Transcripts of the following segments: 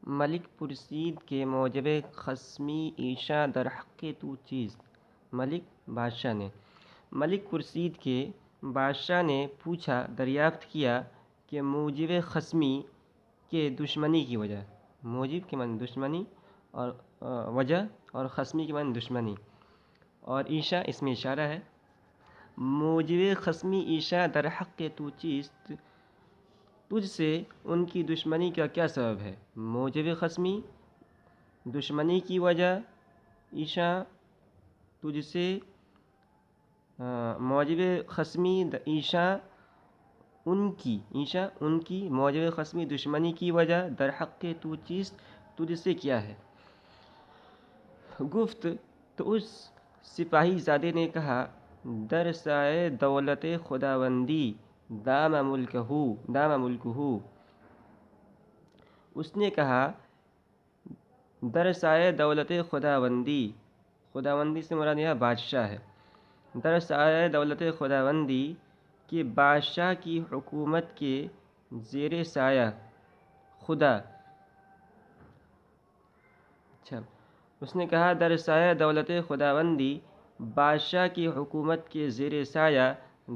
ملک پرسید کے موجب خصمی ایشا در حق تو چیز۔ ملک پرسید کے بادشاہ نے پوچھا، دریافت کیا کہ موجب خصمی کے دشمنی کی وجہ، موجب کے معنی دشمنی اور وجہ، اور خصمی کے معنی دشمنی، اور ایشا اس میں اشارہ ہے۔ موجب خصمی ایشا در حق تو چیز، تجھ سے ان کی دشمنی کا کیا سبب ہے؟ موجب خصمی دشمنی کی وجہ، ایشا تجھ سے، موجب خصمی ایشا ان کی موجب خصمی دشمنی کی وجہ، در حق تو چیز تجھ سے کیا ہے؟ گفت تو اس سپاہی زادے نے کہا، در سائے دولت خداوندی دام ملکہ، اس نے کہا در سائے دولت خداوندی سے مراد یہاں بادشاہ ہے، در سائے دولت خداوندی کہ بادشاہ کی حکومت کے زیر سایہ خدا، اس نے کہا در سایہ دولت خداوندی بادشاہ کی حکومت کے زیر سایہ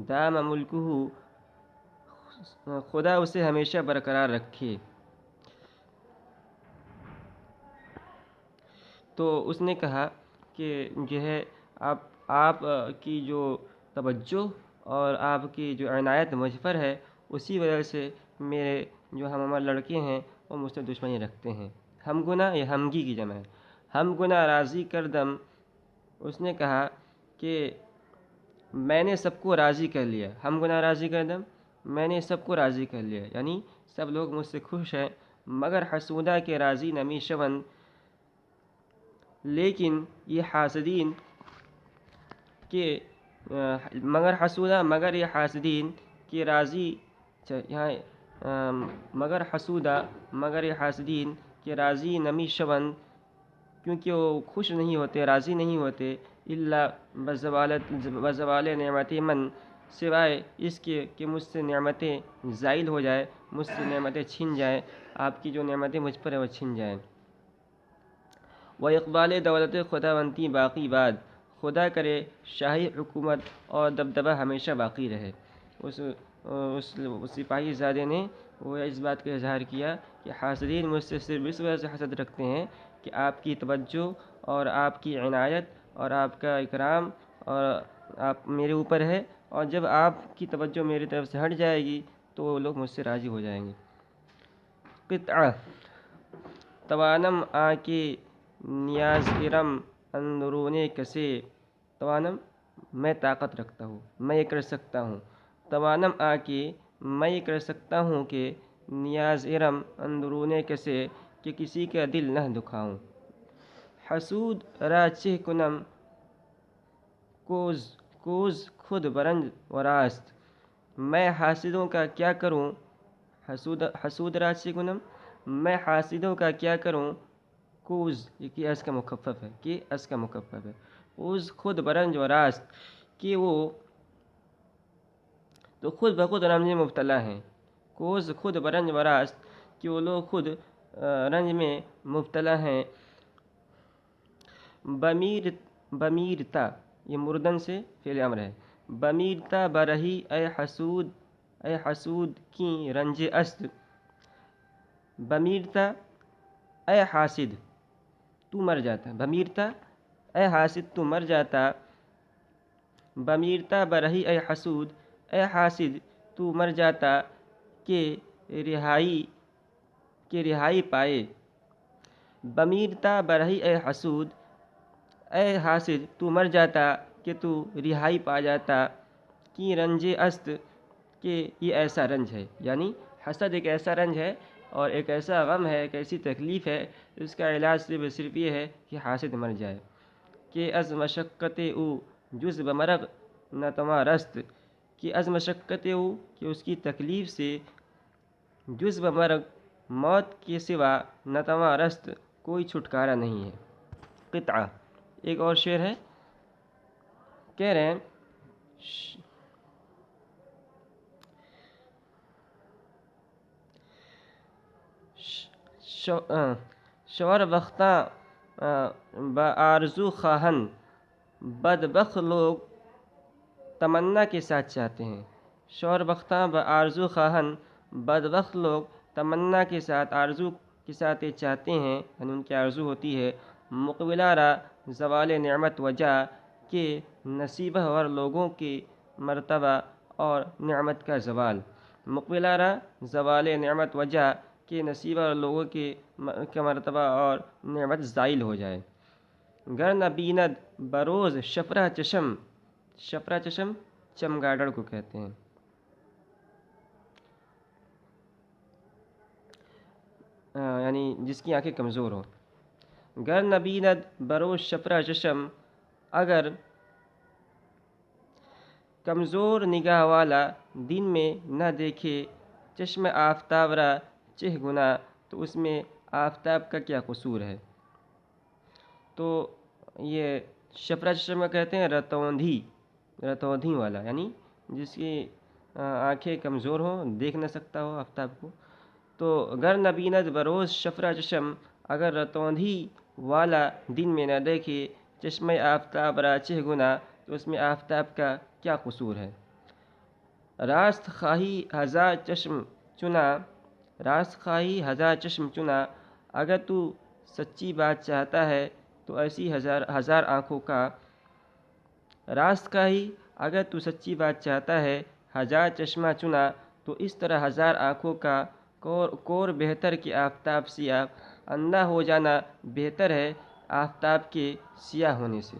دام ملکہ، خدا اسے ہمیشہ برقرار رکھے۔ تو اس نے کہا کہ جو ہے آپ کی جو توجہ اور آپ کی جو عنایت مجھ پر ہے، اسی وجہ سے میرے جو ہمارے لڑکے ہیں وہ مجھ سے دشمنی رکھتے ہیں۔ ہم گناہ، یہ ہمگی کی جمع ہے، ہم گناہ راضی کردم۔ اس نے کہا کہ میں نے سب کو راضی کر لیا، ہم گناہ راضی کردم، میں نے سب کو راضی کر لیا، یعنی سب لوگ مجھ سے خوش ہیں، مگر حسودہ کے راضی نمی شون، لیکن یہ حاسدین کے مگر یہ حاسدین کے راضی، مگر یہ حاسدین کے راضی نمی شون، کیونکہ وہ خوش نہیں ہوتے، راضی نہیں ہوتے، الا بزوال نعمت من، سوائے اس کے کہ مجھ سے نعمتیں زائل ہو جائے، مجھ سے نعمتیں چھن جائیں، آپ کی جو نعمتیں مجھ پر ہیں وہ چھن جائیں۔ و اقبال دولت خداوندی باقی بعد، خدا کرے شاہی حکومت اور دبدبہ ہمیشہ باقی رہے۔ اس سپاہی زادے نے وہ اس بات کا اظہار کیا کہ حاسدین مجھ سے صرف اس وجہ سے حسد رکھتے ہیں کہ آپ کی توجہ اور آپ کی عنایت اور آپ کا اکرام اور آپ میرے اوپر ہے، اور جب آپ کی توجہ میری طرف سے ہٹ جائے گی تو وہ لوگ مجھ سے راضی ہو جائیں گے۔ قطعہ توانم آ کے نیاز ارم اندرون کسے، توانم میں طاقت رکھتا ہوں، میں یہ کر سکتا ہوں، توانم آ کے میں یہ کر سکتا ہوں کہ نیاز ارم اندرون کسے، کہ کسی کا دل نہ دکھاؤں۔ حسود را چہ کنم کوز خود برنج و راست، میں حاسدوں کا کیا کروں، حسود را چہ کنم، میں حاسدوں کا کیا کروں، کوز یہ کہ اس کا مخفف ہے، کوز خود برنج و راست، کہ وہ تو خود بخود رنج میں مبتلا ہیں، کوز خود برنج و راست، کہ وہ لوگ خود رنج میں مبتلا ہیں۔ بمیرتا یہ مردن سے فعل امر ہے، بمیرتا برہی اے حسود کی رنج است، بمیرتا اے حاسد تو مر جاتا، بمیرتا اے حاسد تو مر جاتا، بمیرتا برہی اے حاسد تو مر جاتا، کہ رہائی پائے، بمیرتا برہی اے حاسد تو مر جاتا کہ تو رہائی پا جاتا، کی رنج است کہ یہ ایسا رنج ہے، یعنی حسد ایک ایسا رنج ہے اور ایک ایسا غم ہے، ایک ایسی تکلیف ہے، اس کا علاج صرف یہ ہے کہ حاسد مر جائے۔ کہ از مشقت او جز بمرگ نتواں رست، کہ از مشقت او کہ اس کی تکلیف سے، جز بمرگ موت کے سوا، نتواں رست کوئی چھٹکارا نہیں ہے۔ قطعہ ایک اور شعر ہے، کہہ رہے ہیں شور بختاں بآرزو خواہن، بدبخت لوگ تمنا کے ساتھ چاہتے ہیں۔ شور بختاں بآرزو خواہن، بدبخت لوگ تمنا کے ساتھ آرزو کے ساتھ یہ چاہتے ہیں، یعنی ان کی آرزو ہوتی ہے، مقبلہ را زوال نعمت وجہ کے نصیبہ ور لوگوں کے مرتبہ اور نعمت کا زوال۔ مقبلہ را زوال نعمت وجہ کے نصیبہ ور لوگوں کے مرتبہ اور نعمت زائل ہو جائے۔ گر نہ بیند بروز شفرہ چشم، شفرہ چشم چمگادڑ کو کہتے ہیں، یعنی جس کی آنکھیں کمزور ہوں۔ گر نہ بیند بروز شفرہ چشم، اگر کمزور نگاہ والا دن میں نہ دیکھے چشم آفتاب را چہ گنا، تو اس میں آفتاب کا کیا قصور ہے۔ تو یہ شفرہ چشم کا کہتے ہیں رتوندھی والا، یعنی جس کی آنکھیں کمزور ہوں، دیکھ نہ سکتا ہو آفتاب کو۔ تو گر نہ بیند بروز شفرہ چشم، اگر رتوندھی والا دن میں نہ دیکھے چشم آفتاب را چہ گنا، تو اس میں آفتاب کا کیا قصور ہے۔ راست خواہی ہزار چشم چنا، راست خواہی ہزار چشم چنا، اگر تو سچی بات چاہتا ہے تو ایسی ہزار آنکھوں کا۔ راست خواہی اگر تو سچی بات چاہتا ہے ہزار چشمہ چنا، تو اس طرح ہزار آنکھوں کا کور بہتر کہ آفتاب سیاہ، اندھا ہو جانا بہتر ہے آفتاب کے سیاہ ہونے سے۔